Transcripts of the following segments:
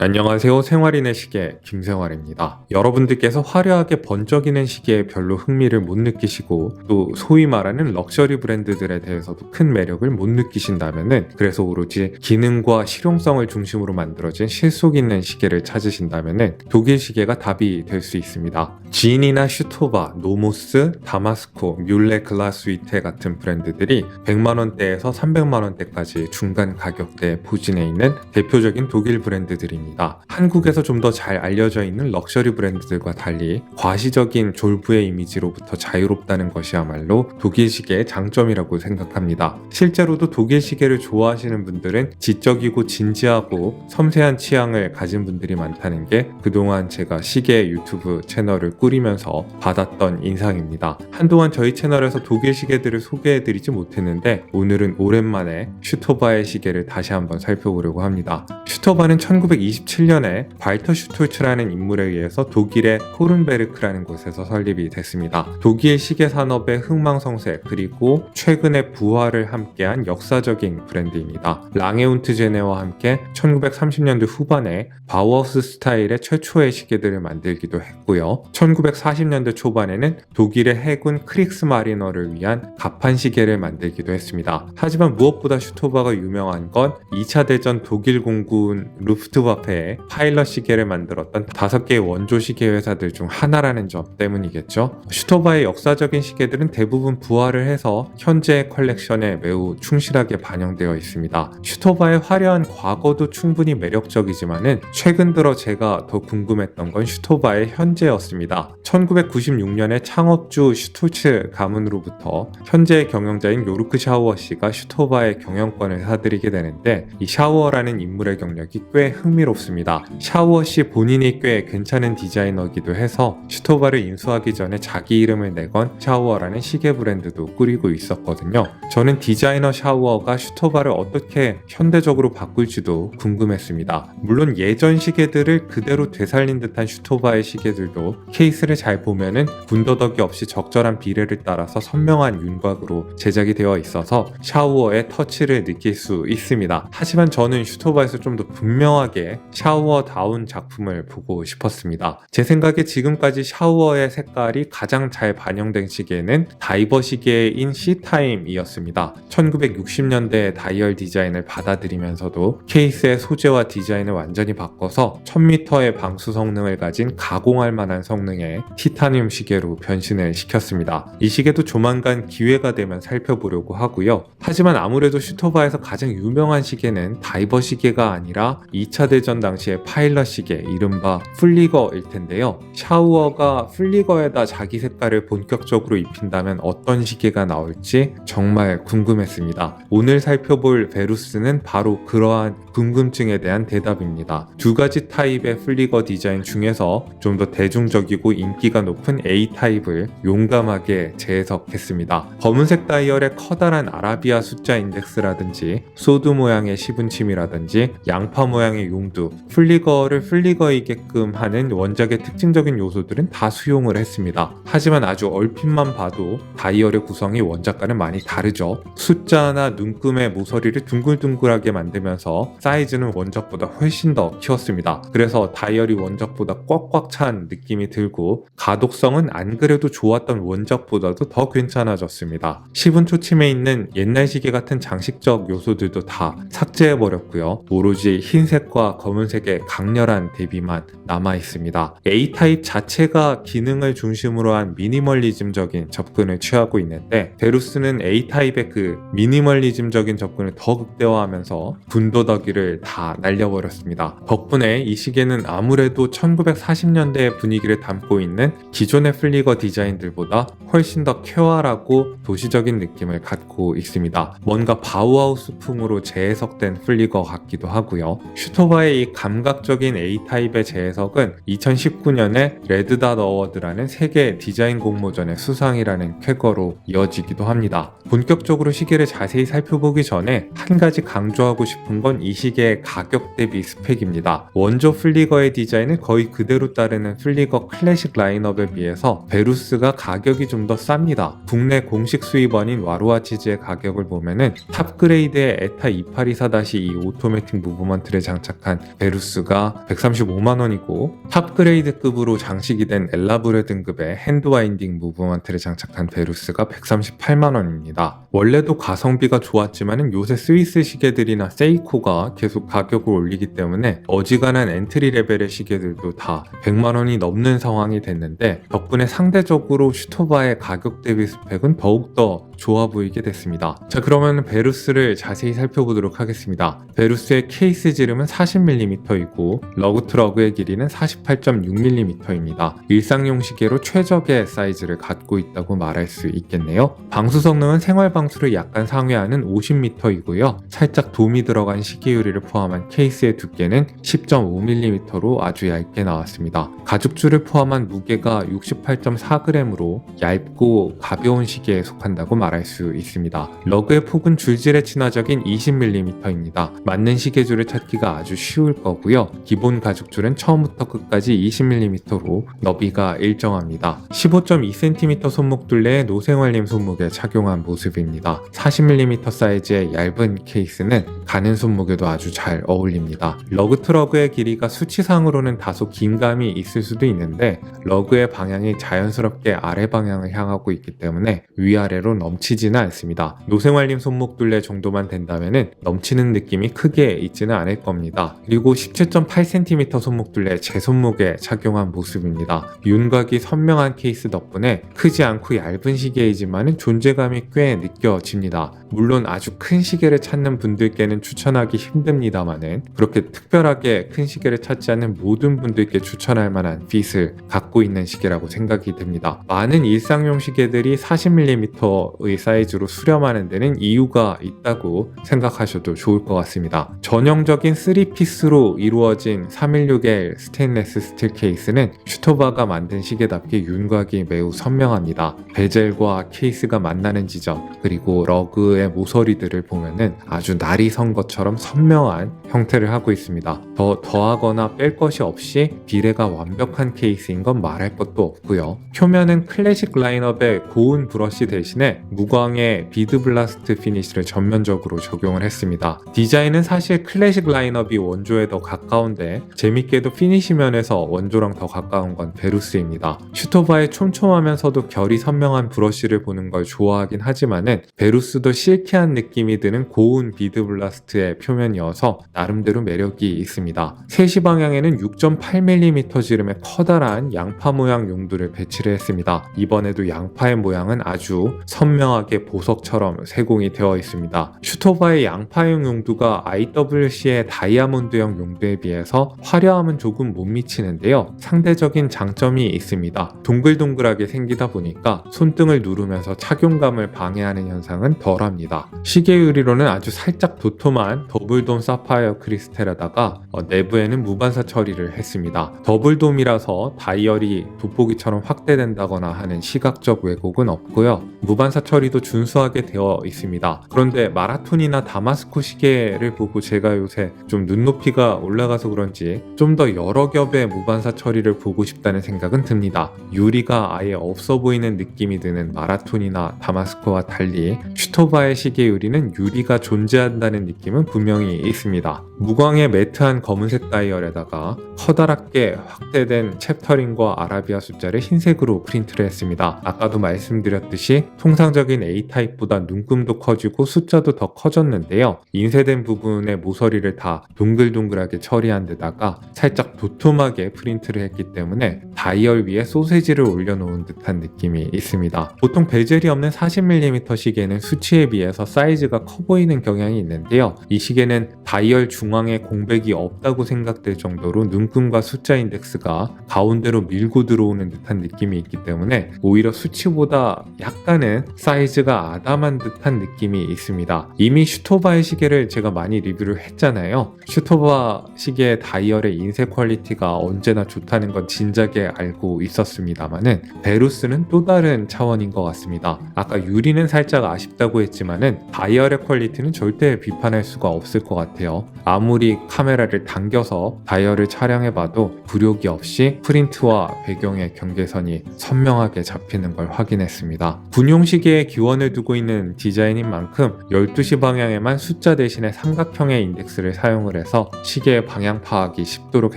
안녕하세요. 생활인의 시계 김생활입니다. 여러분들께서 화려하게 번쩍이는 시계에 별로 흥미를 못 느끼시고 또 소위 말하는 럭셔리 브랜드들에 대해서도 큰 매력을 못 느끼신다면은, 그래서 오로지 기능과 실용성을 중심으로 만들어진 실속 있는 시계를 찾으신다면은 독일 시계가 답이 될 수 있습니다. 지인이나 슈토바, 노모스, 다마스코, 뮬레 글라스위테 같은 브랜드들이 100만원대에서 300만원대까지 중간 가격대에 포진해 있는 대표적인 독일 브랜드들입니다. 한국에서 좀 더 잘 알려져 있는 럭셔리 브랜드들과 달리 과시적인 졸부의 이미지로부터 자유롭다는 것이야말로 독일 시계의 장점이라고 생각합니다. 실제로도 독일 시계를 좋아하시는 분들은 지적이고 진지하고 섬세한 취향을 가진 분들이 많다는 게 그동안 제가 시계 유튜브 채널을 꾸리면서 받았던 인상입니다. 한동안 저희 채널에서 독일 시계들을 소개해드리지 못했는데 오늘은 오랜만에 슈토바의 시계를 다시 한번 살펴보려고 합니다. 슈토바는 1927년에 발터 슈툴츠라는 인물에 의해서 독일의 코른베르크라는 곳에서 설립이 됐습니다. 독일 시계 산업의 흥망성쇠 그리고 최근의 부활을 함께한 역사적인 브랜드입니다. 랑에운트제네와 함께 1930년대 후반에 바우하우스 스타일의 최초의 시계들을 만들기도 했고요. 1940년대 초반에는 독일의 해군 크릭스마리너를 위한 갑판 시계를 만들기도 했습니다. 하지만 무엇보다 슈토바가 유명한 건 2차 대전 독일 공군 루프트와페에 파일럿 시계를 만들었던 5개의 원조 시계 회사들 중 하나라는 점 때문이겠죠. 슈토바의 역사적인 시계들은 대부분 부활을 해서 현재의 컬렉션에 매우 충실하게 반영되어 있습니다. 슈토바의 화려한 과거도 충분히 매력적이지만은 최근 들어 제가 더 궁금했던 건 슈토바의 현재였습니다. 1996년에 창업주 슈툴츠 가문으로부터 현재의 경영자인 요르크 샤우어 씨가 슈토바의 경영권을 사들이게 되는데, 이 샤우어라는 인물의 경력이 꽤 흥미롭습니다. 샤우어 씨 본인이 꽤 괜찮은 디자이너기도 해서 슈토바를 인수하기 전에 자기 이름을 내건 샤우어라는 시계 브랜드도 꾸리고 있었거든요. 저는 디자이너 샤우어가 슈토바를 어떻게 현대적으로 바꿀지도 궁금했습니다. 물론 예전 시계들을 그대로 되살린 듯한 슈토바의 시계들도 케이스를 잘 보면은 군더더기 없이 적절한 비례를 따라서 선명한 윤곽으로 제작이 되어 있어서 샤우어의 터치를 느낄 수 있습니다. 하지만 저는 슈토바에서 좀 더 분명하게 샤우어다운 작품을 보고 싶었습니다. 제 생각에 지금까지 샤우어의 색깔이 가장 잘 반영된 시계는 다이버 시계인 C타임이었습니다. 1960년대 다이얼 디자인을 받아들이면서도 케이스의 소재와 디자인을 완전히 바꿔서 1000m의 방수 성능을 가진 가공할 만한 성능의 티타늄 시계로 변신을 시켰습니다. 이 시계도 조만간 기회가 되면 살펴보려고 하고요. 하지만 아무래도 슈토바에서 가장 유명한 시계는 다이버 시계가 아니라 2차 대전 당시의 파일럿 시계, 이른바 플리거일 텐데요. 샤우어가 플리거에다 자기 색깔을 본격적으로 입힌다면 어떤 시계가 나올지 정말 궁금했습니다. 오늘 살펴볼 베루스는 바로 그러한 궁금증에 대한 대답입니다. 두 가지 타입의 플리거 디자인 중에서 좀 더 대중적이고 인기가 높은 A 타입을 용감하게 재해석했습니다. 검은색 다이얼의 커다란 아라비아 숫자 인덱스라든지 소드 모양의 시분침이라든지 양파 모양의 용두, 플리거를 플리거이게끔 하는 원작의 특징적인 요소들은 다 수용을 했습니다. 하지만 아주 얼핏만 봐도 다이얼의 구성이 원작과는 많이 다르죠. 숫자나 눈금의 모서리를 둥글둥글하게 만들면서 사이즈는 원작보다 훨씬 더 키웠습니다. 그래서 다이얼이 원작보다 꽉꽉 찬 느낌이 들고 가독성은 안 그래도 좋았던 원작보다도 더 괜찮아졌습니다. 시분 초침에 있는 옛날 시계 같은 장식적 요소들도 다 삭제해버렸고요. 오로지 흰색과 검은색의 강렬한 대비만 남아 있습니다. A타입 자체가 기능을 중심으로 한 미니멀리즘적인 접근을 취하고 있는데 베루스는 A타입의 그 미니멀리즘적인 접근을 더 극대화하면서 군더더기를 다 날려버렸습니다. 덕분에 이 시계는 아무래도 1940년대의 분위기를 담고 있는 기존의 플리거 디자인들보다 훨씬 더 쾌활하고 도시적인 느낌을 갖고 있습니다. 뭔가 바우하우스풍으로 재해석된 플리거 같기도 하고요. 슈토바의 이 감각적인 A타입의 재해석은 2019년에 레드닷 어워드라는 세계 디자인 공모전의 수상이라는 쾌거로 이어지기도 합니다. 본격적으로 시계를 자세히 살펴보기 전에 한 가지 강조하고 싶은 건 이 시계의 가격 대비 스펙입니다. 원조 플리거의 디자인을 거의 그대로 따르는 플리거 클래식 라인업에 비해서 베루스가 가격이 좀 더 쌉니다. 국내 공식 수입원인 와루아치즈의 가격을 보면은 탑그레이드의 에타 2824-2 오토매틱 무브먼트를 장착한 베루스가 135만원이고 탑그레이드급으로 장식이 된 엘라브레 등급의 핸드와인딩 무브먼트를 장착한 베루스가 138만원입니다. 원래도 가성비가 좋았지만 요새 스위스 시계들이나 세이코가 계속 가격을 올리기 때문에 어지간한 엔트리 레벨의 시계들도 다 100만원이 넘는 상황이 됐는데 덕분에 상대적으로 슈토바의 가격 대비 스펙은 더욱더 좋아 보이게 됐습니다. 자, 그러면 베루스를 자세히 살펴보도록 하겠습니다. 베루스의 케이스 지름은 40mm이고 러그트러그의 길이는 48.6mm입니다. 일상용 시계로 최적의 사이즈를 갖고 있다고 말할 수 있겠네요. 방수 성능은 생활 방수를 약간 상회하는 50m이고요. 살짝 돔이 들어간 시계 유리를 포함한 케이스의 두께는 10.5mm로 아주 얇게 나왔습니다. 가죽줄을 포함한 무게가 68.4g으로 얇고 가벼운 시계에 속한다고 말할 수 있습니다. 러그의 폭은 줄질에 친화적인 20mm입니다. 맞는 시계줄을 찾기가 아주 쉬울 거고요. 기본 가죽줄은 처음부터 끝까지 20mm로 너비가 일정합니다. 15.2cm 손목 둘레의 노생활님 손목에 착용한 모습입니다. 40mm 사이즈의 얇은 케이스는 가는 손목에도 아주 잘 어울립니다. 러그 트러그의 길이가 수치상으로는 다소 긴 감이 있을 수도 있는데 러그의 방향이 자연스럽게 아래 방향을 향하고 있기 때문에 위아래로 넘치지는 않습니다. 노생활님 손목 둘레 정도만 된다면 넘치는 느낌이 크게 있지는 않을 겁니다. 그리고 17.8cm 손목 둘레 제 손목에 착용한 모습입니다. 윤곽이 선명한 케이스 덕분에 크지 않고 얇은 시계이지만 존재감이 꽤 느껴집니다. 물론 아주 큰 시계를 찾는 분들께는 추천하기 힘듭니다만은 그렇게 특별하게 큰 시계를 찾지 않는 모든 분들께 추천할 만한 핏을 갖고 있는 시계라고 생각이 듭니다. 많은 일상용 시계들이 40mm의 사이즈로 수렴하는 데는 이유가 있다고 생각하셔도 좋을 것 같습니다. 전형적인 3피스로 이루어진 316L 스테인레스 스틸 케이스는 슈토바가 만든 시계답게 윤곽이 매우 선명합니다. 베젤과 케이스가 만나는 지점 그리고 러그의 모서리들을 보면은 아주 날이 선 것처럼 선명한 형태를 하고 있습니다. 더하거나 뺄 것이 없이 비례가 완벽한 케이스인 건 말할 것도 없고요. 표면은 클래식 라인업의 고운 브러쉬 대신에 무광의 비드 블라스트 피니쉬를 전면적으로 적용을 했습니다. 디자인은 사실 클래식 라인업이 원조에 더 가까운데 재밌게도 피니쉬 면에서 원조랑 더 가까운 건 베루스입니다. 슈토바의 촘촘하면서도 결이 선명한 브러쉬를 보는 걸 좋아하긴 하지만은 베루스도 실키한 느낌이 드는 고운 비드 블라스트의 표면이어서 나름대로 매력이 있습니다. 3시 방향에는 6.8mm 지름의 커다란 양파 모양 용두를 배치를 했습니다. 이번에도 양파의 모양은 아주 선명하게 보석처럼 세공이 되어 있습니다. 슈토바의 양파형 용두가 IWC의 다이아몬드형 용두에 비해서 화려함은 조금 못 미치는데요. 상대적인 장점이 있습니다. 동글동글하게 생기다 보니까 손등을 누르면서 착용감을 방해하는 현상은 덜합니다. 시계 유리로는 아주 살짝 도톰한 더블돔 사파이어 크리스텔에다가 내부에는 무반사 처리를 했습니다. 더블돔이라서 다이얼이 돋보기처럼 확대된다거나 하는 시각적 왜곡은 없고요. 무반사 처리도 준수하게 되어 있습니다. 그런데 마라톤이나 다마스코 시계를 보고 제가 요새 좀 눈높이가 올라가서 그런지 좀 더 여러 겹의 무반사 처리를 보고 싶다는 생각은 듭니다. 유리가 아예 없어 보이는 느낌이 드는 마라톤이나 다마스코와 달리 슈토바의 시계 유리는 유리가 존재한다는 느낌은 분명히 있습니다. 무광의 매트한 검은색 다이얼에다가 커다랗게 확대된 챕터링과 아라비아 숫자를 흰색으로 프린트를 했습니다. 아까도 말씀드렸듯이 통상적인 A타입보다 눈금도 커지고 숫자도 더 커졌는데요. 인쇄된 부분의 모서리를 다 동글동글하게 처리한 데다가 살짝 도톰하게 프린트를 했기 때문에 다이얼 위에 소세지를 올려놓은 듯한 느낌이 있습니다. 보통 베젤이 없는 40mm 시계는 수치에 비해서 사이즈가 커 보이는 경향이 있는데요. 이 시계는 다이얼 중앙에 공백이 없다고 생각될 정도로 눈금과 숫자 인덱스가 가운데로 밀고 들어오는 듯한 느낌이 있기 때문에 오히려 수치보다 약간은 사이즈가 아담한 듯한 느낌이 있습니다. 이미 슈토바의 시계를 제가 많이 리뷰를 했잖아요. 슈토바 시계의 다이얼의 인쇄 퀄리티가 언제나 좋다는 건 진작에 알고 있었습니다만은 베루스는 또 다른 차원인 것 같습니다. 아까 유리는 살짝 아쉽다고 했지만은 다이얼의 퀄리티는 절대 비판할 수가 없을 것 같아요. 아무리 카메라를 당겨서 다이얼을 촬영해봐도 굴욕이 없이 프린트와 배경의 경계선이 선명하게 잡히는 걸 확인했습니다. 군용 시계에 기원을 두고 있는 디자인인 만큼 12시 방향에만 숫자 대신에 삼각형의 인덱스를 사용을 해서 시계의 방향 파악이 쉽도록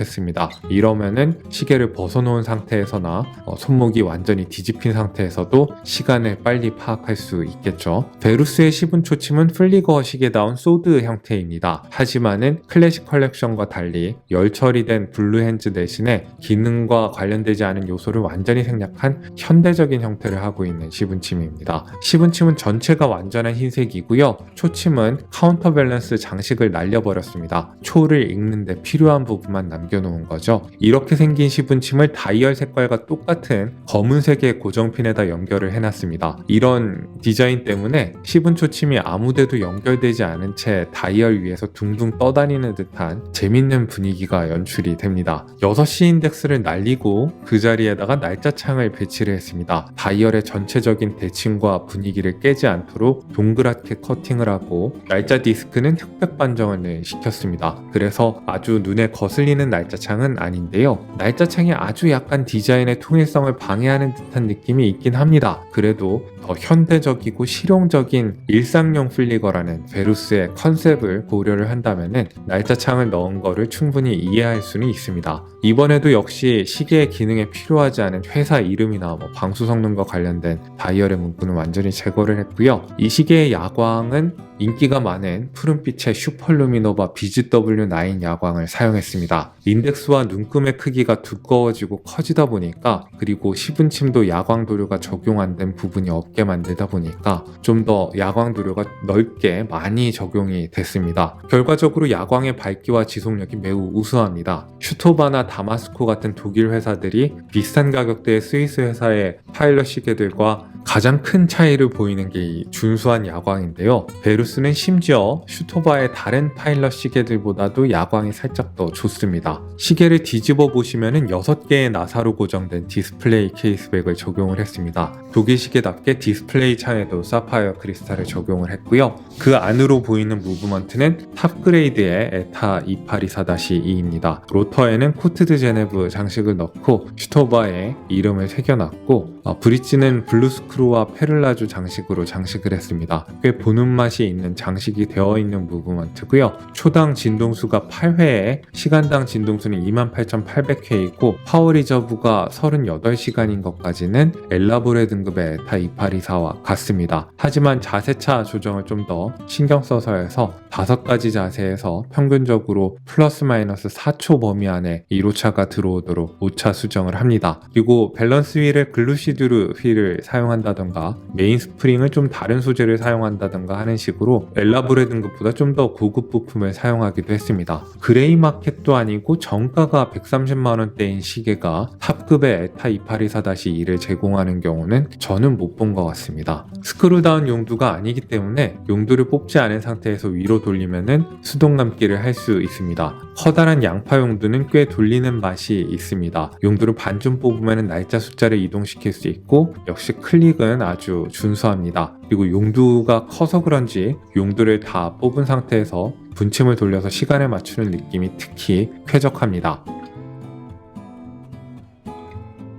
했습니다. 이러면은 시계를 벗어놓은 상태에서나 손목이 완전히 뒤집힌 상태에서도 시간을 빨리 파악할 수 있겠죠. 베루스의 시분 초침은 플리거 시계다운 소드 형태입니다. 하지만은 클래식 컬렉션과 달리 열 처리된 블루 핸즈 대신에 기능과 관련되지 않은 요소를 완전히 생략한 현대적인 형태를 하고 있는 시분침입니다. 시분침은 전체가 완전한 흰색이고요. 초침은 카운터 밸런스 장식을 날려버렸습니다. 초를 읽는데 필요한 부분만 남겨놓은 거죠. 이렇게 생긴 시분침을 다이얼 색깔과 똑같은 검은색의 고정핀에다 연결을 해놨습니다. 이런 디자인 때문에 시분 초침이 아무데도 연결되지 않은 채 다이얼 위에서 둥둥 떠다니는 듯한 재밌는 분위기가 연출이 됩니다. 6시 인덱스를 날리고 그 자리에다가 날짜창을 배치를 했습니다. 다이얼의 전체적인 대칭과 분위기를 깨지 않도록 동그랗게 커팅을 하고 날짜 디스크는 흑백 반정을 시켰습니다. 그래서 아주 눈에 거슬리는 날짜창은 아닌데요. 날짜창이 아주 약간 디자인의 통일성을 방해하는 듯한 느낌이 있긴 합니다. 그래도 더 현대적이고 실용적인 일상용 플리거라는 베루스의 컨셉을 고려를 한다면은 날짜창을 넣은 거를 충분히 이해할 수는 있습니다. 이번에도 역시 시계의 기능에 필요하지 않은 회사 이름이나 방수 성능과 관련된 다이얼의 문구는 완전히 제거를 했고요. 이 시계의 야광은 인기가 많은 푸른빛의 슈퍼루미노바 BGW9 야광을 사용했습니다. 인덱스와 눈금의 크기가 두꺼워지고 커지다 보니까, 그리고 시분침도 야광 도료가 적용 안 된 부분이 없게 만들다 보니까 좀 더 야광 도료가 넓게 많이 적용이 됐습니다. 결과적으로 야광의 밝기와 지속력이 매우 우수합니다. 슈토바나 다마스코 같은 독일 회사들이 비슷한 가격대의 스위스 회사의 파일럿 시계들과 가장 큰 차이를 보이는 게 이 준수한 야광인데요. 베루스는 심지어 슈토바의 다른 파일럿 시계들보다도 야광이 살짝 더 좋습니다. 시계를 뒤집어 보시면은 6개의 나사로 고정된 디스플레이 케이스백을 적용을 했습니다. 독일 시계답게 디스플레이 창에도 사파이어 크리스탈을 적용을 했고요. 그 안으로 보이는 무브먼트는 탑그레이드의 에타 2824-2입니다. 로터에는 코트드 제네브 장식을 넣고 슈토바의 이름을 새겨놨고, 브릿지는 블루스크루와 페를라주 장식으로 장식을 했습니다. 꽤 보는 맛이 있는 장식이 되어 있는 무브먼트고요. 초당 진동수가 8회에 시간당 진동수는 28,800회이고 파워 리저브가 38시간인 것까지는 엘라보레 등급의 에타 2824와 같습니다. 하지만 자세차 조정을 좀 더 신경 써서 해서 5가지 자세에서 평균적으로 플러스 마이너스 4초 범위 안에 1호차가 들어오도록 오차 수정을 합니다. 그리고 밸런스 휠에 글루시드르 휠을 사용한다던가 메인 스프링을 좀 다른 소재를 사용한다던가 하는 식으로 엘라보레 등급보다 좀 더 고급 부품을 사용하기도 했습니다. 그레이 마켓도 아니고 정가가 130만원대인 시계가 탑급의 에타 2824-2를 제공하는 경우는 저는 못 본 것 같습니다. 스크루다운 용두가 아니기 때문에 용두를 뽑지 않은 상태에서 위로 돌리면은 수동 감기를 할 수 있습니다. 커다란 양파 용두는 꽤 돌리는 맛이 있습니다. 용두를 반쯤 뽑으면 날짜 숫자를 이동시킬 수 있고, 역시 클릭은 아주 준수합니다. 그리고 용두가 커서 그런지 용두를 다 뽑은 상태에서 분침을 돌려서 시간을 맞추는 느낌이 특히 쾌적합니다.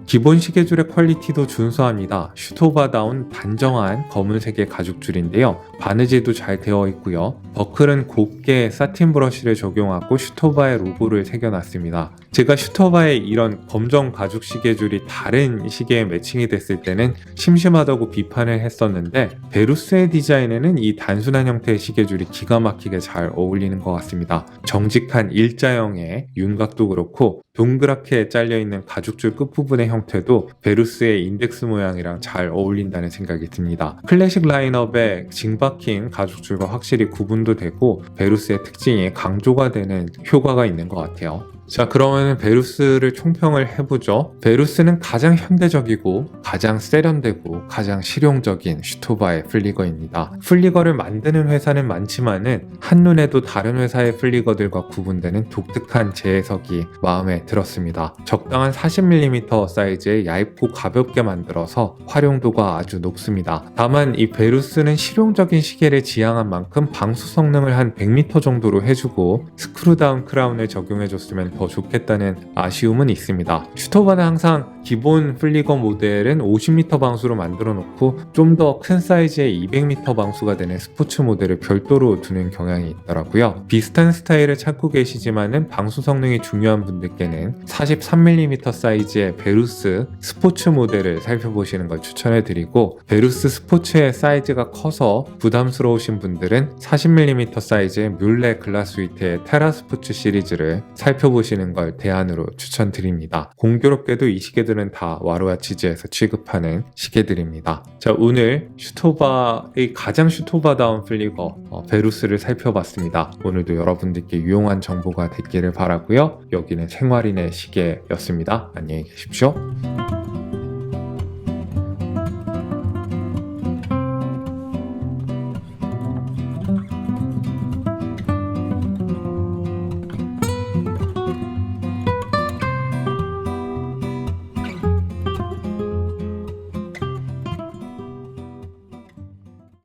기본 시계줄의 퀄리티도 준수합니다. 슈토바다운 단정한 검은색의 가죽줄인데요. 바느질도 잘 되어 있고요. 버클은 곱게 사틴 브러쉬를 적용하고 슈토바의 로고를 새겨놨습니다. 제가 슈토바의 이런 검정 가죽 시계줄이 다른 시계에 매칭이 됐을 때는 심심하다고 비판을 했었는데 베루스의 디자인에는 이 단순한 형태의 시계줄이 기가 막히게 잘 어울리는 것 같습니다. 정직한 일자형의 윤곽도 그렇고 동그랗게 잘려있는 가죽줄 끝부분의 형태도 베루스의 인덱스 모양이랑 잘 어울린다는 생각이 듭니다. 클래식 라인업의 징박힌 가죽줄과 확실히 구분도 되고 베루스의 특징이 강조가 되는 효과가 있는 것 같아요. 자, 그러면 베루스를 총평을 해보죠. 베루스는 가장 현대적이고 가장 세련되고 가장 실용적인 슈토바의 플리거입니다. 플리거를 만드는 회사는 많지만은 한눈에도 다른 회사의 플리거들과 구분되는 독특한 재해석이 마음에 들었습니다. 적당한 40mm 사이즈의 얇고 가볍게 만들어서 활용도가 아주 높습니다. 다만 이 베루스는 실용적인 시계를 지향한 만큼 방수 성능을 한 100m 정도로 해주고 스크루다운 크라운을 적용해줬으면 더 좋겠다는 아쉬움은 있습니다. 슈토바는 항상 기본 플리거 모델은 50m 방수로 만들어 놓고 좀 더 큰 사이즈의 200m 방수가 되는 스포츠 모델을 별도로 두는 경향이 있더라고요. 비슷한 스타일을 찾고 계시지만은 방수 성능이 중요한 분들께는 43mm 사이즈의 베루스 스포츠 모델을 살펴보시는 걸 추천해 드리고, 베루스 스포츠의 사이즈가 커서 부담스러우신 분들은 40mm 사이즈의 뮬레 글라스위트의 테라 스포츠 시리즈를 살펴보시는 걸 대안으로 추천드립니다. 공교롭게도 이 시계들은 다 와로아치즈에서 취급하는 시계들입니다. 자, 오늘 슈토바의 가장 슈토바다운 플리거 베루스를 살펴봤습니다. 오늘도 여러분들께 유용한 정보가 됐기를 바라고요. 여기는 생활인의 시계였습니다. 안녕히 계십시오.